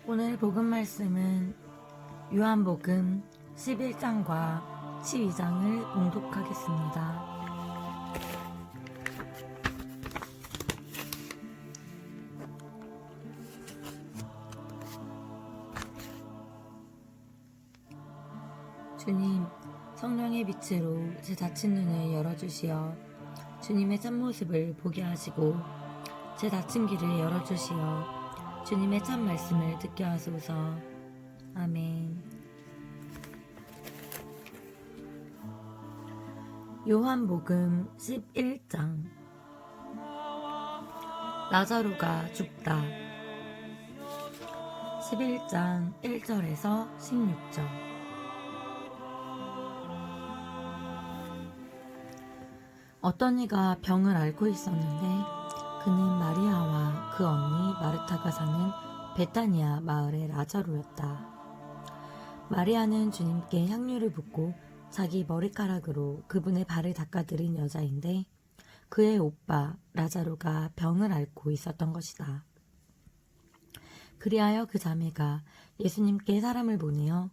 오늘 복음 말씀은 요한복음 11장과 12장을 봉독하겠습니다. 주님, 성령의 빛으로 제 닫힌 눈을 열어주시어 주님의 참모습을 보게 하시고 제 닫힌 길을 열어주시어 주님의 참 말씀을 듣게 하소서. 아멘. 요한복음 11장. 라자로가 죽다. 11장 1절에서 16절. 어떤 이가 병을 앓고 있었는데 그는 마리아와 그 언니 마르타가 사는 베타니아 마을의 라자로였다. 마리아는 주님께 향유를 붓고 자기 머리카락으로 그분의 발을 닦아드린 여자인데 그의 오빠 라자로가 병을 앓고 있었던 것이다. 그리하여 그 자매가 예수님께 사람을 보내어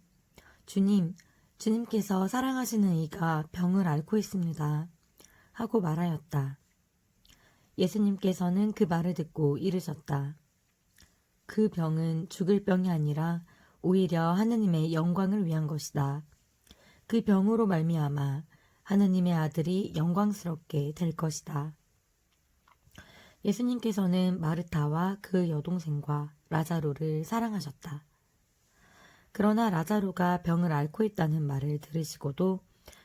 주님께서 사랑하시는 이가 병을 앓고 있습니다 하고 말하였다. 예수님께서는 그 말을 듣고 이르셨다. 그 병은 죽을 병이 아니라 오히려 하느님의 영광을 위한 것이다. 그 병으로 말미암아 하느님의 아들이 영광스럽게 될 것이다. 예수님께서는 마르타와 그 여동생과 라자로를 사랑하셨다. 그러나 라자로가 병을 앓고 있다는 말을 들으시고도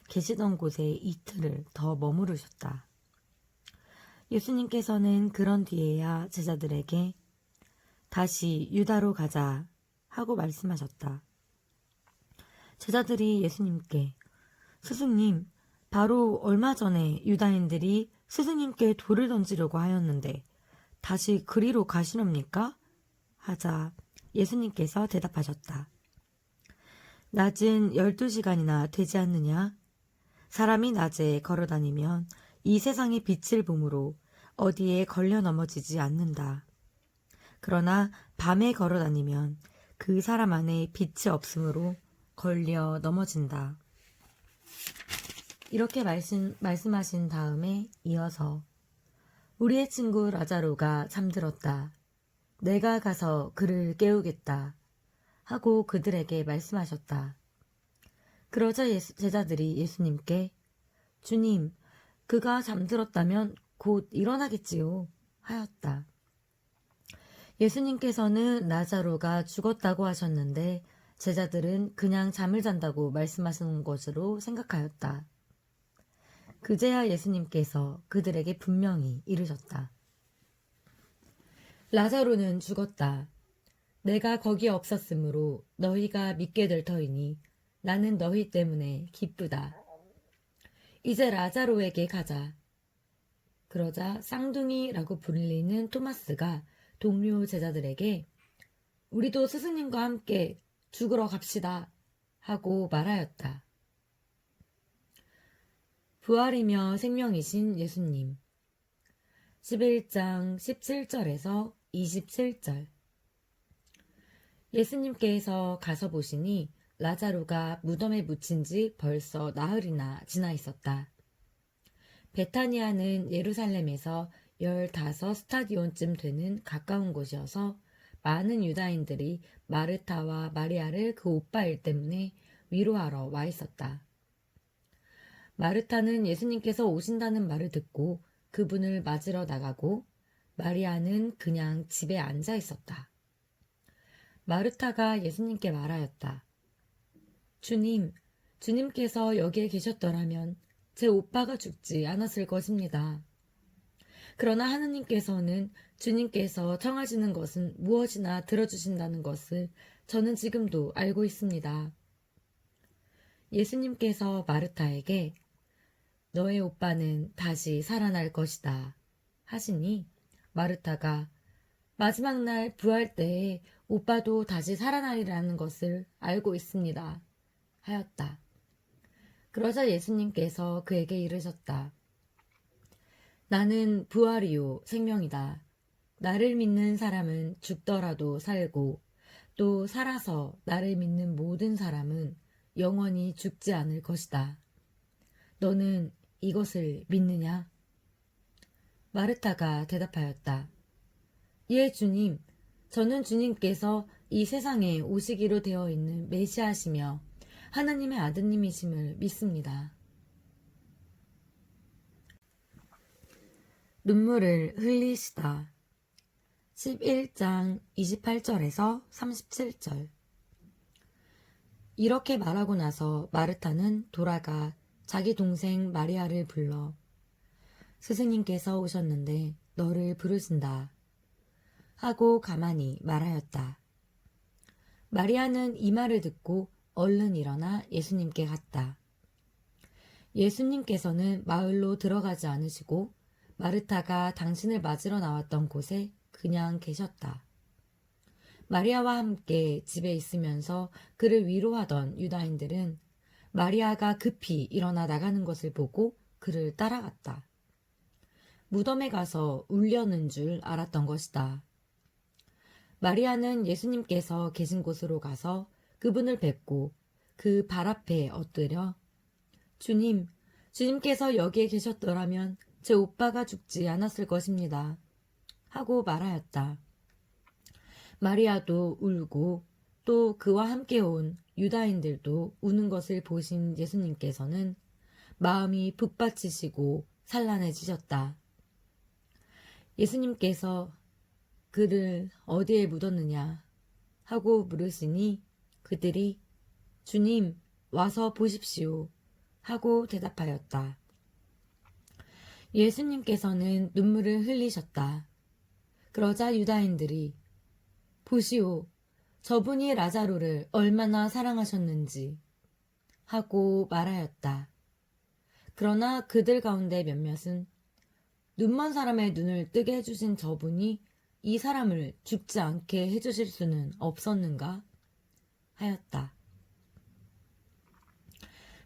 계시던 곳에 이틀을 더 머무르셨다. 예수님께서는 그런 뒤에야 제자들에게 다시 유다로 가자 하고 말씀하셨다. 제자들이 예수님께 스승님, 바로 얼마 전에 유다인들이 스승님께 돌을 던지려고 하였는데 다시 그리로 가시렵니까? 하자 예수님께서 대답하셨다. 낮은 12시간이나 되지 않느냐? 사람이 낮에 걸어다니면 이 세상의 빛을 봄으로 어디에 걸려 넘어지지 않는다. 그러나 밤에 걸어다니면 그 사람 안에 빛이 없으므로 걸려 넘어진다. 이렇게 말씀하신 다음에 이어서 우리의 친구 라자로가 잠들었다. 내가 가서 그를 깨우겠다 하고 그들에게 말씀하셨다. 그러자 제자들이 예수님께 주님, 그가 잠들었다면 곧 일어나겠지요 하였다. 예수님께서는 라자로가 죽었다고 하셨는데 제자들은 그냥 잠을 잔다고 말씀하시는 것으로 생각하였다. 그제야 예수님께서 그들에게 분명히 이르셨다. 라자로는 죽었다. 내가 거기에 없었으므로 너희가 믿게 될 터이니 나는 너희 때문에 기쁘다. 이제 라자로에게 가자. 그러자 쌍둥이라고 불리는 토마스가 동료 제자들에게 우리도 스승님과 함께 죽으러 갑시다 하고 말하였다. 부활이며 생명이신 예수님. 11장 17절에서 27절. 예수님께서 가서 보시니 라자로가 무덤에 묻힌 지 벌써 나흘이나 지나 있었다. 베타니아는 예루살렘에서 15스타디온쯤 되는 가까운 곳이어서 많은 유다인들이 마르타와 마리아를 그 오빠일 때문에 위로하러 와 있었다. 마르타는 예수님께서 오신다는 말을 듣고 그분을 맞으러 나가고 마리아는 그냥 집에 앉아 있었다. 마르타가 예수님께 말하였다. 주님께서 여기에 계셨더라면 제 오빠가 죽지 않았을 것입니다. 그러나 하느님께서는 주님께서 청하시는 것은 무엇이나 들어주신다는 것을 저는 지금도 알고 있습니다. 예수님께서 마르타에게 너의 오빠는 다시 살아날 것이다 하시니 마르타가 마지막 날 부활 때에 오빠도 다시 살아나리라는 것을 알고 있습니다 하였다. 그러자 예수님께서 그에게 이르셨다. 나는 부활이요 생명이다. 나를 믿는 사람은 죽더라도 살고 또 살아서 나를 믿는 모든 사람은 영원히 죽지 않을 것이다. 너는 이것을 믿느냐? 마르타가 대답하였다. 예, 주님. 저는 주님께서 이 세상에 오시기로 되어 있는 메시아시며 하나님의 아드님이심을 믿습니다. 눈물을 흘리시다. 11장 28절에서 37절. 이렇게 말하고 나서 마르타는 돌아가 자기 동생 마리아를 불러 스승님께서 오셨는데 너를 부르신다 하고 가만히 말하였다. 마리아는 이 말을 듣고 얼른 일어나 예수님께 갔다. 예수님께서는 마을로 들어가지 않으시고 마르타가 당신을 맞으러 나왔던 곳에 그냥 계셨다. 마리아와 함께 집에 있으면서 그를 위로하던 유다인들은 마리아가 급히 일어나 나가는 것을 보고 그를 따라갔다. 무덤에 가서 울려는 줄 알았던 것이다. 마리아는 예수님께서 계신 곳으로 가서 그분을 뵙고 그 발 앞에 엎드려 주님께서 여기에 계셨더라면 제 오빠가 죽지 않았을 것입니다. 하고 말하였다. 마리아도 울고 또 그와 함께 온 유다인들도 우는 것을 보신 예수님께서는 마음이 북받치시고 산란해지셨다. 예수님께서 그를 어디에 묻었느냐 하고 물으시니 그들이 주님 와서 보십시오 하고 대답하였다. 예수님께서는 눈물을 흘리셨다. 그러자 유다인들이 보시오, 저분이 라자로를 얼마나 사랑하셨는지 하고 말하였다. 그러나 그들 가운데 몇몇은 눈먼 사람의 눈을 뜨게 해주신 저분이 이 사람을 죽지 않게 해주실 수는 없었는가 하였다.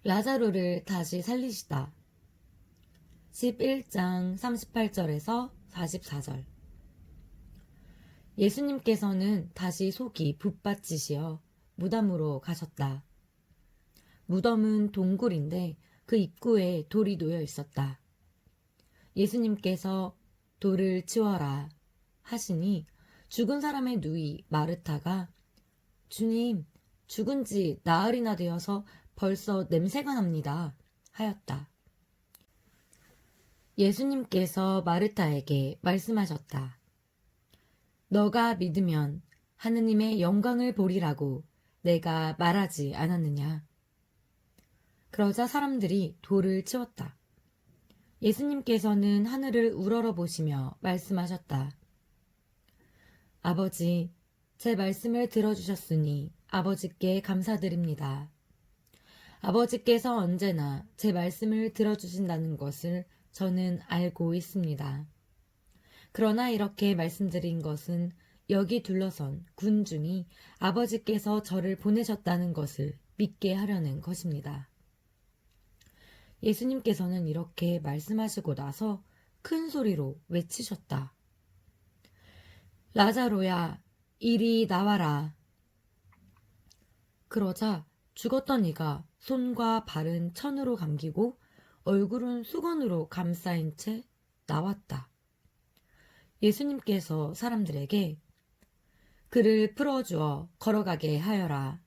라자로를 다시 살리시다. 11장 38절에서 44절. 예수님께서는 다시 속이 북받치시어 무덤으로 가셨다. 무덤은 동굴인데 그 입구에 돌이 놓여 있었다. 예수님께서 돌을 치워라 하시니 죽은 사람의 누이 마르타가 주님, 죽은 지 나흘이나 되어서 벌써 냄새가 납니다 하였다. 예수님께서 마르타에게 말씀하셨다. 너가 믿으면 하느님의 영광을 보리라고 내가 말하지 않았느냐. 그러자 사람들이 돌을 치웠다. 예수님께서는 하늘을 우러러 보시며 말씀하셨다. 아버지, 제 말씀을 들어주셨으니 아버지께 감사드립니다. 아버지께서 언제나 제 말씀을 들어주신다는 것을 저는 알고 있습니다. 그러나 이렇게 말씀드린 것은 여기 둘러선 군중이 아버지께서 저를 보내셨다는 것을 믿게 하려는 것입니다. 예수님께서는 이렇게 말씀하시고 나서 큰 소리로 외치셨다. 라자로야, 이리 나와라. 그러자 죽었던 이가 손과 발은 천으로 감기고 얼굴은 수건으로 감싸인 채 나왔다. 예수님께서 사람들에게 그를 풀어주어 걸어가게 하여라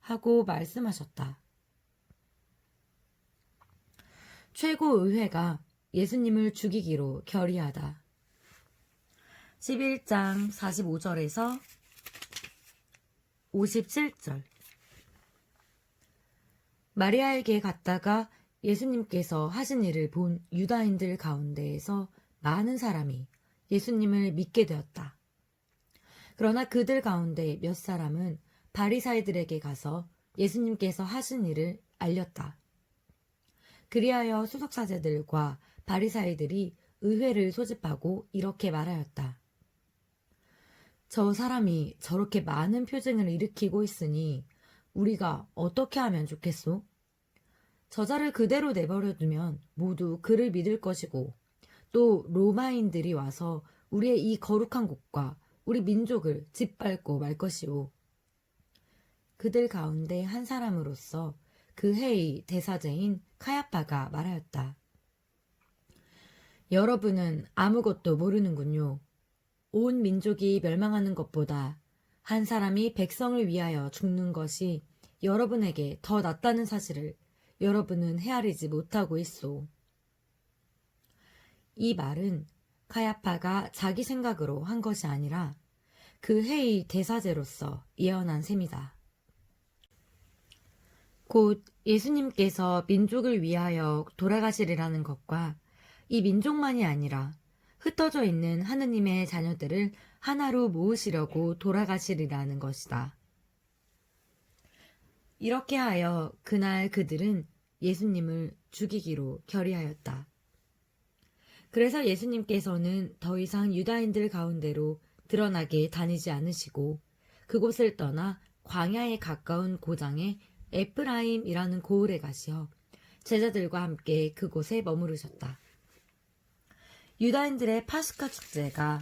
하고 말씀하셨다. 최고의회가 예수님을 죽이기로 결의하다. 11장 45절에서 57절. 마리아에게 갔다가 예수님께서 하신 일을 본 유다인들 가운데에서 많은 사람이 예수님을 믿게 되었다. 그러나 그들 가운데 몇 사람은 바리사이들에게 가서 예수님께서 하신 일을 알렸다. 그리하여 수석사제들과 바리사이들이 의회를 소집하고 이렇게 말하였다. 저 사람이 저렇게 많은 표징을 일으키고 있으니 우리가 어떻게 하면 좋겠소? 저자를 그대로 내버려두면 모두 그를 믿을 것이고 또 로마인들이 와서 우리의 이 거룩한 곳과 우리 민족을 짓밟고 말 것이오. 그들 가운데 한 사람으로서 그 해의 대사제인 카야파가 말하였다. 여러분은 아무것도 모르는군요. 온 민족이 멸망하는 것보다 한 사람이 백성을 위하여 죽는 것이 여러분에게 더 낫다는 사실을 여러분은 헤아리지 못하고 있소. 이 말은 카야파가 자기 생각으로 한 것이 아니라 그 해의 대사제로서 예언한 셈이다. 곧 예수님께서 민족을 위하여 돌아가시리라는 것과 이 민족만이 아니라 흩어져 있는 하느님의 자녀들을 하나로 모으시려고 돌아가시리라는 것이다. 이렇게 하여 그날 그들은 예수님을 죽이기로 결의하였다. 그래서 예수님께서는 더 이상 유다인들 가운데로 드러나게 다니지 않으시고 그곳을 떠나 광야에 가까운 고장에 에프라임이라는 고을에 가시어 제자들과 함께 그곳에 머무르셨다. 유다인들의 파스카 축제가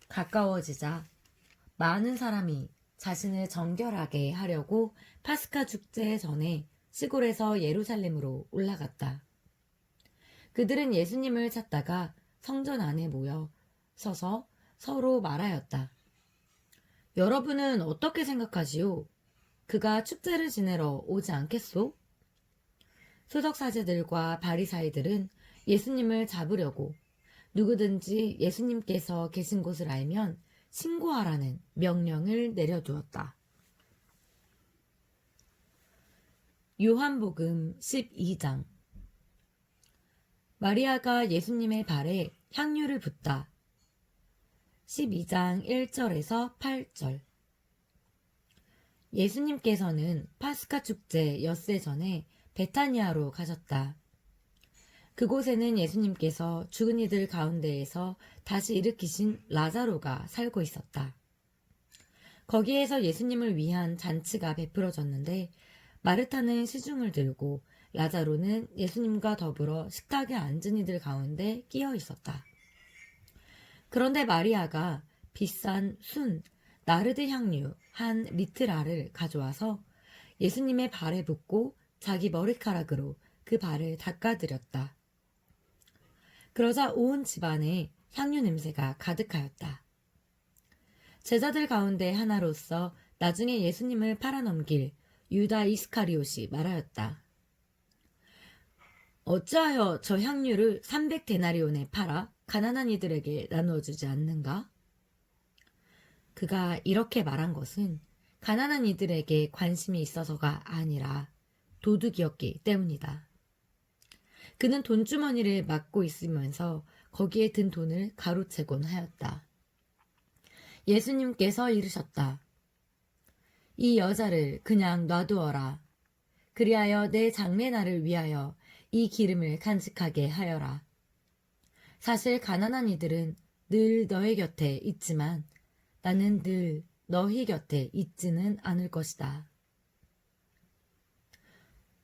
가까워지자 많은 사람이 자신을 정결하게 하려고 파스카 축제 전에 시골에서 예루살렘으로 올라갔다. 그들은 예수님을 찾다가 성전 안에 모여 서서 서로 말하였다. 여러분은 어떻게 생각하시오? 그가 축제를 지내러 오지 않겠소? 소적사제들과 바리사이들은 예수님을 잡으려고 누구든지 예수님께서 계신 곳을 알면 신고하라는 명령을 내려두었다. 요한복음 12장. 마리아가 예수님의 발에 향유를 붓다. 12장 1절에서 8절. 예수님께서는 파스카 축제 엿새 전에 베타니아로 가셨다. 그곳에는 예수님께서 죽은 이들 가운데에서 다시 일으키신 라자로가 살고 있었다. 거기에서 예수님을 위한 잔치가 베풀어졌는데 마르타는 시중을 들고 라자로는 예수님과 더불어 식탁에 앉은 이들 가운데 끼어 있었다. 그런데 마리아가 비싼 순, 나르드 향유 한 리트라를 가져와서 예수님의 발에 붓고 자기 머리카락으로 그 발을 닦아드렸다. 그러자 온 집안에 향유 냄새가 가득하였다. 제자들 가운데 하나로서 나중에 예수님을 팔아넘길 유다 이스카리옷이 말하였다. 어찌하여 저 향유를 300데나리온에 팔아 가난한 이들에게 나누어 주지 않는가? 그가 이렇게 말한 것은 가난한 이들에게 관심이 있어서가 아니라 도둑이었기 때문이다. 그는 돈주머니를 막고 있으면서 거기에 든 돈을 가로채곤 하였다. 예수님께서 이르셨다. 이 여자를 그냥 놔두어라. 그리하여 내 장례날을 위하여 이 기름을 간직하게 하여라. 사실 가난한 이들은 늘 너의 곁에 있지만 나는 늘 너희 곁에 있지는 않을 것이다.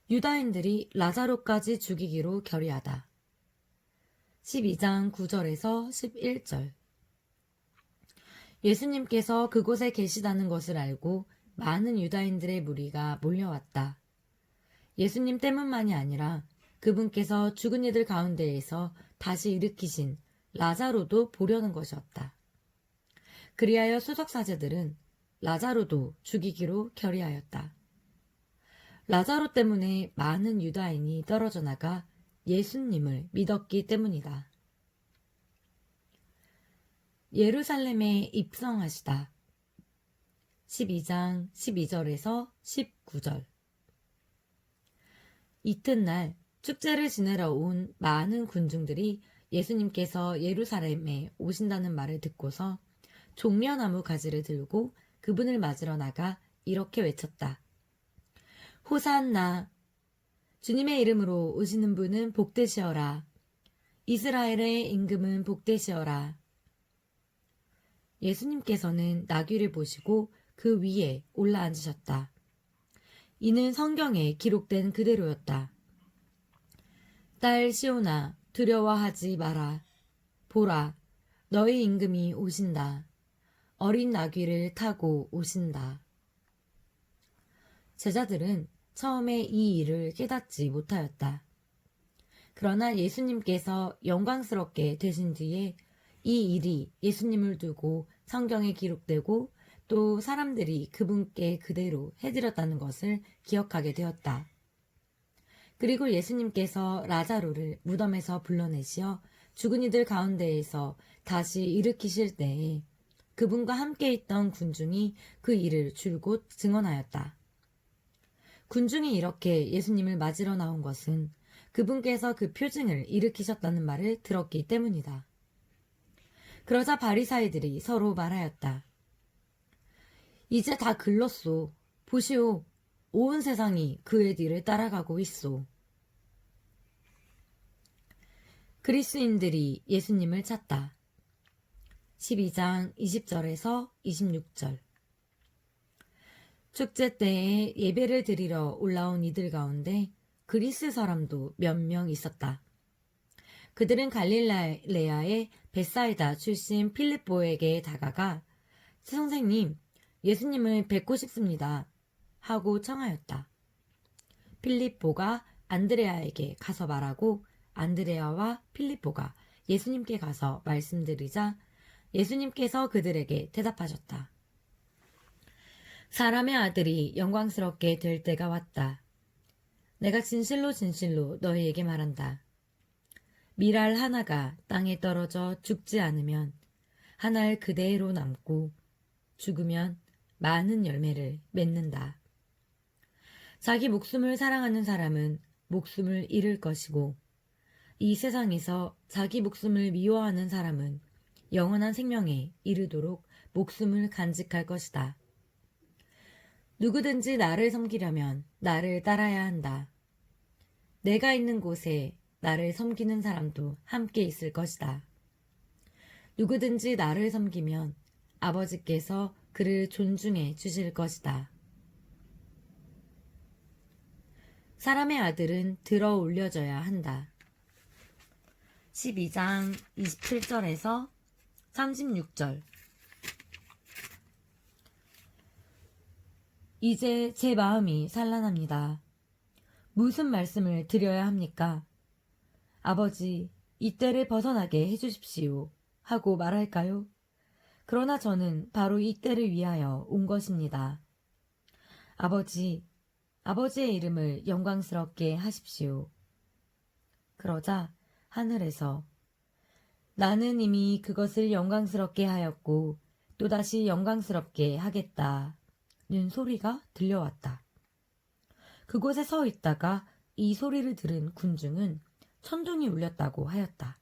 유다인들이 라자로까지 죽이기로 결의하다. 12장 9절에서 11절. 예수님께서 그곳에 계시다는 것을 알고 많은 유다인들의 무리가 몰려왔다. 예수님 때문만이 아니라 그분께서 죽은 이들 가운데에서 다시 일으키신 라자로도 보려는 것이었다. 그리하여 수석사제들은 라자로도 죽이기로 결의하였다. 라자로 때문에 많은 유다인이 떨어져 나가 예수님을 믿었기 때문이다. 예루살렘에 입성하시다. 12장 12절에서 19절. 이튿날 축제를 지내러 온 많은 군중들이 예수님께서 예루살렘에 오신다는 말을 듣고서 종려나무 가지를 들고 그분을 맞으러 나가 이렇게 외쳤다. 호산나! 주님의 이름으로 오시는 분은 복되시어라. 이스라엘의 임금은 복되시어라. 예수님께서는 나귀를 보시고 그 위에 올라앉으셨다. 이는 성경에 기록된 그대로였다. 딸 시온아, 두려워하지 마라. 보라, 너희 임금이 오신다. 어린 나귀를 타고 오신다. 제자들은 처음에 이 일을 깨닫지 못하였다. 그러나 예수님께서 영광스럽게 되신 뒤에 이 일이 예수님을 두고 성경에 기록되고 또 사람들이 그분께 그대로 해드렸다는 것을 기억하게 되었다. 그리고 예수님께서 라자로를 무덤에서 불러내시어 죽은 이들 가운데에서 다시 일으키실 때에 그분과 함께 있던 군중이 그 일을 줄곧 증언하였다. 군중이 이렇게 예수님을 맞으러 나온 것은 그분께서 그 표징을 일으키셨다는 말을 들었기 때문이다. 그러자 바리사이들이 서로 말하였다. 이제 다 글렀소. 보시오. 온 세상이 그의 뒤를 따라가고 있소. 그리스인들이 예수님을 찾다. 12장 20절에서 26절. 축제 때에 예배를 드리러 올라온 이들 가운데 그리스 사람도 몇 명 있었다. 그들은 갈릴레아의 벳사이다 출신 필립보에게 다가가 선생님, 예수님을 뵙고 싶습니다. 하고 청하였다. 필립보가 안드레아에게 가서 말하고 안드레아와 필립보가 예수님께 가서 말씀드리자 예수님께서 그들에게 대답하셨다. 사람의 아들이 영광스럽게 될 때가 왔다. 내가 진실로 진실로 너희에게 말한다. 밀알 하나가 땅에 떨어져 죽지 않으면 한 알 그대로 남고 죽으면 많은 열매를 맺는다. 자기 목숨을 사랑하는 사람은 목숨을 잃을 것이고 이 세상에서 자기 목숨을 미워하는 사람은 영원한 생명에 이르도록 목숨을 간직할 것이다. 누구든지 나를 섬기려면 나를 따라야 한다. 내가 있는 곳에 나를 섬기는 사람도 함께 있을 것이다. 누구든지 나를 섬기면 아버지께서 그를 존중해 주실 것이다. 사람의 아들은 들어 올려져야 한다. 12장 27절에서 36절. 이제 제 마음이 산란합니다. 무슨 말씀을 드려야 합니까? 아버지, 이 때를 벗어나게 해주십시오. 하고 말할까요? 그러나 저는 바로 이 때를 위하여 온 것입니다. 아버지, 아버지의 이름을 영광스럽게 하십시오. 그러자 하늘에서 나는 이미 그것을 영광스럽게 하였고 또다시 영광스럽게 하겠다는 소리가 들려왔다. 그곳에 서 있다가 이 소리를 들은 군중은 천둥이 울렸다고 하였다.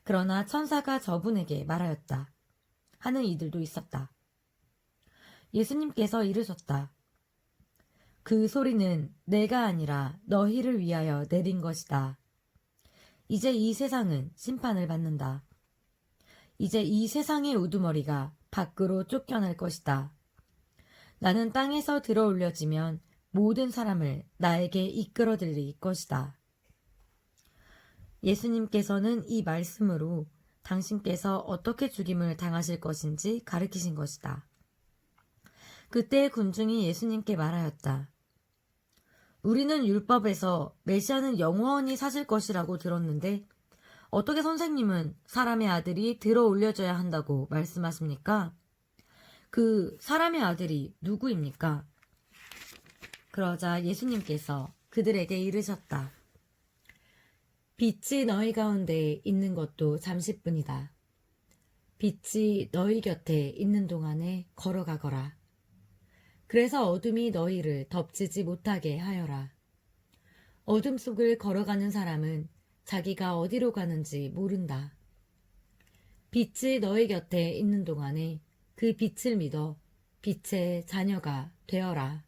그러나 천사가 저분에게 말하였다. 하는 이들도 있었다. 예수님께서 이르셨다. 그 소리는 내가 아니라 너희를 위하여 내린 것이다. 이제 이 세상은 심판을 받는다. 이제 이 세상의 우두머리가 밖으로 쫓겨날 것이다. 나는 땅에서 들어 올려지면 모든 사람을 나에게 이끌어들일 것이다. 예수님께서는 이 말씀으로 당신께서 어떻게 죽임을 당하실 것인지 가르치신 것이다. 그때 군중이 예수님께 말하였다. 우리는 율법에서 메시아는 영원히 사실 것이라고 들었는데 어떻게 선생님은 사람의 아들이 들어 올려져야 한다고 말씀하십니까? 그 사람의 아들이 누구입니까? 그러자 예수님께서 그들에게 이르셨다. 빛이 너희 가운데 있는 것도 잠시뿐이다. 빛이 너희 곁에 있는 동안에 걸어가거라. 그래서 어둠이 너희를 덮치지 못하게 하여라. 어둠 속을 걸어가는 사람은 자기가 어디로 가는지 모른다. 빛이 너희 곁에 있는 동안에 그 빛을 믿어 빛의 자녀가 되어라.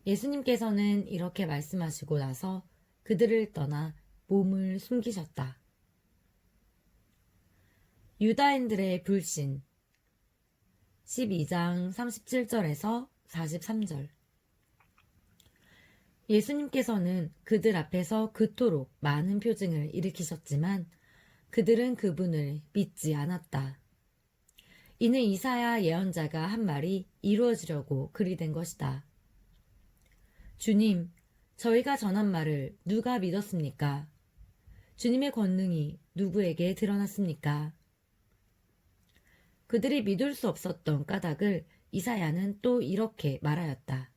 예수님께서는 이렇게 말씀하시고 나서 그들을 떠나 몸을 숨기셨다. 유다인들의 불신 12장 37절에서 43절. 예수님께서는 그들 앞에서 그토록 많은 표징을 일으키셨지만 그들은 그분을 믿지 않았다. 이는 이사야 예언자가 한 말이 이루어지려고 그리 된 것이다. 주님, 저희가 전한 말을 누가 믿었습니까? 주님의 권능이 누구에게 드러났습니까? 그들이 믿을 수 없었던 까닭을 이사야는 또 이렇게 말하였다.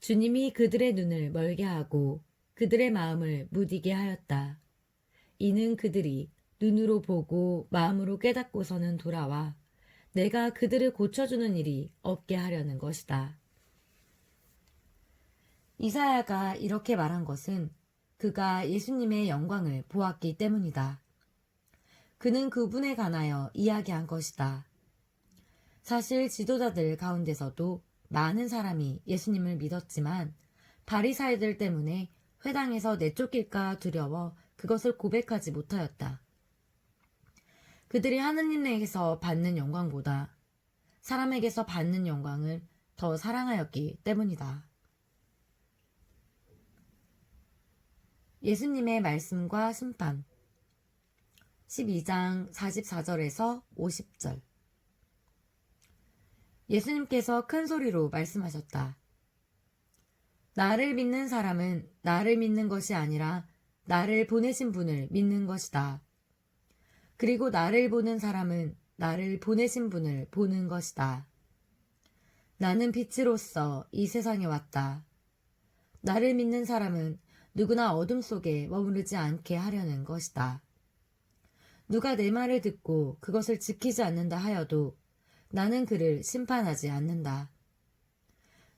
주님이 그들의 눈을 멀게 하고 그들의 마음을 무디게 하였다. 이는 그들이 눈으로 보고 마음으로 깨닫고서는 돌아와 내가 그들을 고쳐주는 일이 없게 하려는 것이다. 이사야가 이렇게 말한 것은 그가 예수님의 영광을 보았기 때문이다. 그는 그분에 관하여 이야기한 것이다. 사실 지도자들 가운데서도 많은 사람이 예수님을 믿었지만 바리사이들 때문에 회당에서 내쫓길까 두려워 그것을 고백하지 못하였다. 그들이 하느님에게서 받는 영광보다 사람에게서 받는 영광을 더 사랑하였기 때문이다. 예수님의 말씀과 심판 12장 44절에서 50절 예수님께서 큰 소리로 말씀하셨다. 나를 믿는 사람은 나를 믿는 것이 아니라 나를 보내신 분을 믿는 것이다. 그리고 나를 보는 사람은 나를 보내신 분을 보는 것이다. 나는 빛으로서 이 세상에 왔다. 나를 믿는 사람은 누구나 어둠 속에 머무르지 않게 하려는 것이다. 누가 내 말을 듣고 그것을 지키지 않는다 하여도 나는 그를 심판하지 않는다.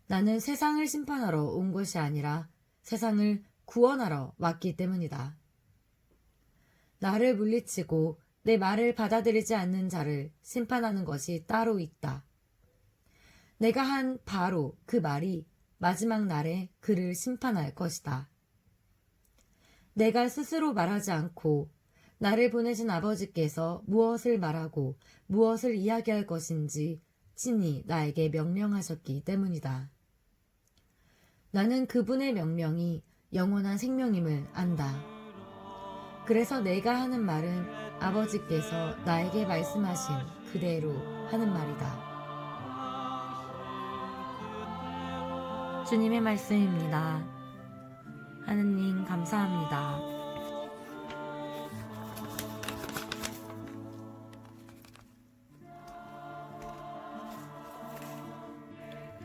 나는 세상을 심판하러 온 것이 아니라 세상을 구원하러 왔기 때문이다. 나를 물리치고 내 말을 받아들이지 않는 자를 심판하는 것이 따로 있다. 내가 한 바로 그 말이 마지막 날에 그를 심판할 것이다. 내가 스스로 말하지 않고 나를 보내신 아버지께서 무엇을 말하고 무엇을 이야기할 것인지 친히 나에게 명령하셨기 때문이다. 나는 그분의 명령이 영원한 생명임을 안다. 그래서 내가 하는 말은 아버지께서 나에게 말씀하신 그대로 하는 말이다. 주님의 말씀입니다. 하느님 감사합니다.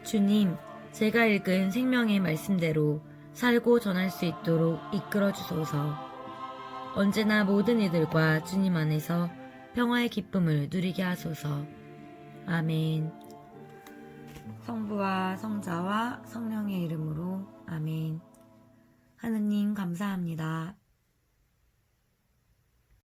주님, 제가 읽은 생명의 말씀대로 살고 전할 수 있도록 이끌어 주소서. 언제나 모든 이들과 주님 안에서 평화의 기쁨을 누리게 하소서. 아멘. 성부와 성자와 성령의 이름으로 아멘. 하느님 감사합니다.